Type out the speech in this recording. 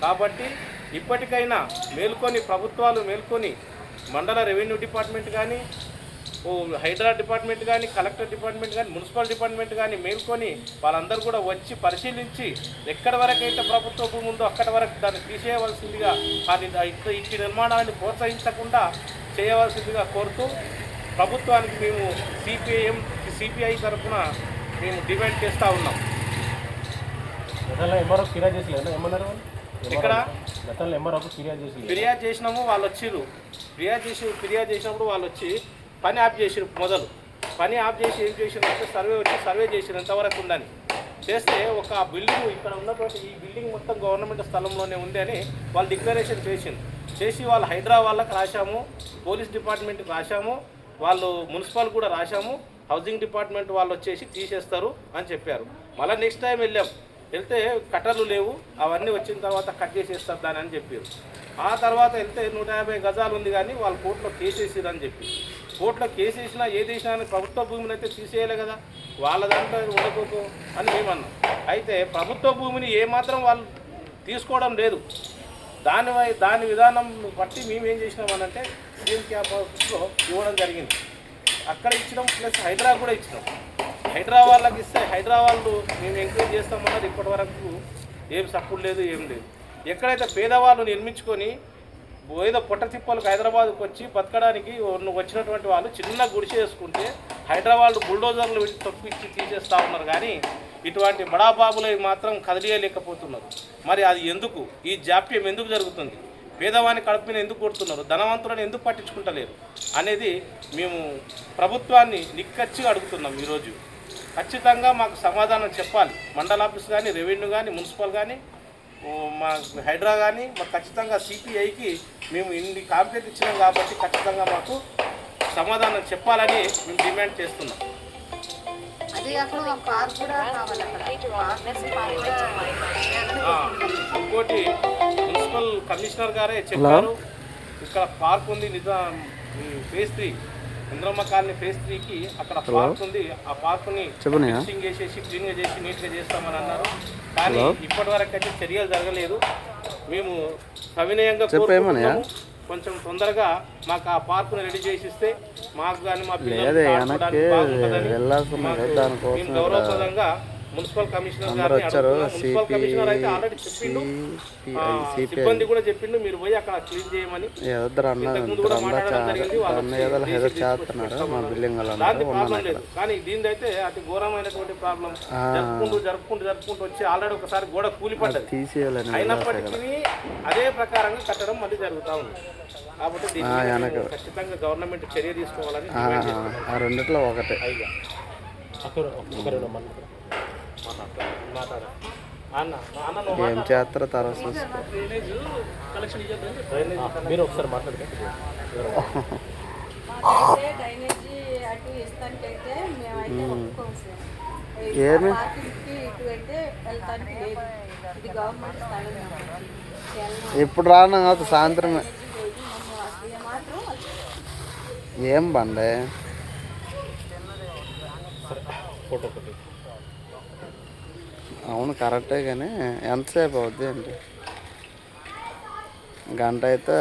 కాబట్టి ఇప్పటికైనా మేల్కొని ప్రభుత్వాలు మేల్కొని మండల రెవెన్యూ డిపార్ట్మెంట్ కానీ హైడ్రా డిపార్ట్మెంట్ కానీ కలెక్టర్ డిపార్ట్మెంట్ కానీ మున్సిపల్ డిపార్ట్మెంట్ కానీ మేల్కొని వాళ్ళందరూ కూడా వచ్చి పరిశీలించి ఎక్కడి వరకు అయితే ప్రభుత్వ భూమి ఉందో అక్కడి వరకు దాన్ని తీసేయవలసిందిగా ఇట్టి నిర్మాణాన్ని ప్రోత్సహించకుండా చేయవలసిందిగా కోరుతూ ప్రభుత్వానికి మేము సిపిఐ తరఫున మేము డిమాండ్ చేస్తూ ఉన్నాం. ఇక్కడ ఫిర్యాదు చేసినాము, వాళ్ళు వచ్చిర్రు. ఫిర్యాదు చేసినప్పుడు వాళ్ళు వచ్చి పని ఆఫ్ చేసిరు. పని ఆఫ్ చేసి ఏం చేసిరంటే సర్వే చేసిరు ఎంతవరకు ఉందని. చేస్తే ఒక బిల్డింగ్ ఇక్కడ ఉన్నటువంటి ఈ బిల్డింగ్ మొత్తం గవర్నమెంట్ స్థలంలోనే ఉంది అని వాళ్ళు డిక్లరేషన్ చేసి వాళ్ళు హైడ్రా వాళ్ళకి రాశాము, పోలీస్ డిపార్ట్మెంట్కి రాశాము, వాళ్ళు మున్సిపల్ కూడా రాశాము, హౌసింగ్ డిపార్ట్మెంట్ వాళ్ళు వచ్చేసి తీసేస్తారు అని చెప్పారు. మళ్ళీ నెక్స్ట్ టైం వెళ్తే కట్టర్లు లేవు, అవన్నీ వచ్చిన తర్వాత కట్ చేసేస్తారు దాని అని చెప్పారు. ఆ తర్వాత వెళ్తే 150 గజాలు ఉంది కానీ వాళ్ళు కోర్టులో కేసు వేసిరని చెప్పి, కోర్టులో కేసు వేసినా ఏది వేసినా అని ప్రభుత్వ భూమిని అయితే తీసేయాలి కదా, వాళ్ళ దాంట్లో ఉండకపో అని మేమన్నాం. అయితే ప్రభుత్వ భూమిని ఏమాత్రం వాళ్ళు తీసుకోవడం లేదు. దాని విధానం బట్టి మేము ఏం చేసినామనంటే సీఎం క్యాంప్ ఆఫీస్లో ఇవ్వడం జరిగింది. అక్కడ ఇచ్చినాం, ప్లస్ హైడ్రా కూడా ఇచ్చినాం. హైడ్రా వాళ్ళకి ఇస్తే హైడ్రా వాళ్ళు మేము ఎంకరేజ్ చేస్తామన్నది ఇప్పటి వరకు ఏం సపోర్ట్ లేదు, ఏం లేదు. ఎక్కడైతే పేదవాళ్ళు నిర్మించుకొని ఏదో పొట్ట తిప్పలకు హైదరాబాద్కు వచ్చి బతకడానికి వచ్చినటువంటి వాళ్ళు చిన్న గుడిసె వేసుకుంటే హైదరాబాద్ బుల్డోజర్లు పెట్టి తొక్కిచ్చి తీసేస్తూ ఉన్నారు. కానీ ఇటువంటి బడాబాబులు మాత్రం కదిలియలేకపోతున్నారు. మరి అది ఎందుకు, ఈ జాప్యం ఎందుకు జరుగుతుంది, పేదవాని కడుపుని ఎందుకు కొడుతున్నారు, ధనవంతులను ఎందుకు పట్టించుకుంటలేరు అనేది మేము ప్రభుత్వాన్ని నిక్కచ్చిగా అడుగుతున్నాం. ఈరోజు ఖచ్చితంగా మాకు సమాధానం చెప్పాలి. మండల ఆఫీస్ కానీ, రెవెన్యూ కానీ, మున్సిపల్ కానీ, మా హైడ్రా కానీ మాకు ఖచ్చితంగా సిపిఐకి మేము ఇన్ని కాంప్లైంట్ ఇచ్చినాం కాబట్టి ఖచ్చితంగా మాకు సమాధానం చెప్పాలని మేము డిమాండ్ చేస్తున్నాం. ఇంకోటి మున్సిపల్ కమిషనర్ గారే చెప్పారు, ఇక్కడ పార్క్ ఉంది ఫేజ్ 3 ఇంద్రమ్మ కాలనీ ఫేజ్ 3కి అక్కడ పార్క్ ఉంది, ఆ పార్క్ని ఫినిషింగ్ చేసేసి క్లీన్గా చేసి నీట్గా చేస్తామని అన్నారు. కానీ ఇప్పటి వరకు అయితే చర్యలు జరగలేదు. మేము సవినయంగా కోరుకుంటున్నాము, కొంచెం తొందరగా మాకు ఆ పార్కుని రెడీ చేసిస్తే మాకు కానీ మా పిల్లలు మేము గౌరవప్రదంగా మున్సిపల్ కమిషనర్ గారిని అడుగుతున్నాం. మున్సిపల్ కమిషనర్ అయితే ఆల్రెడీ చెప్పిండు, సిబ్బంది కూడా చెప్పిండు మీరు పోయి అక్కడ క్లీన్ చేయమని. ఇంతకుముందు కూడా మాట్లాడడం జరిగింది. దానికి ప్రాబ్లం లేదు, కానీ దీని అయితే అతి ఘోరమైనటువంటి ప్రాబ్లం. జరుపుకుంటూ వచ్చి ఆల్రెడీ ఒకసారి గోడ కూలిపడ్డది. అయినప్పటికీ అదే ప్రకారంగా కట్టడం మళ్ళీ జరుగుతూ ఉంది. కాబట్టి దీన్ని ఖచ్చితంగా గవర్నమెంట్ చర్య తీసుకోవాలని రెండిట్లో ఒకటే. ఏం చేస్తారో తర్వాత మీరు ఒకసారి మాట్లాడతారు. ఏమి ఇప్పుడు రాను కాదు, సాయంత్రమే. ఏం బండే అవును కరెక్టే, కానీ ఎంతసేపు అవుద్ది అంటే గంట అయితే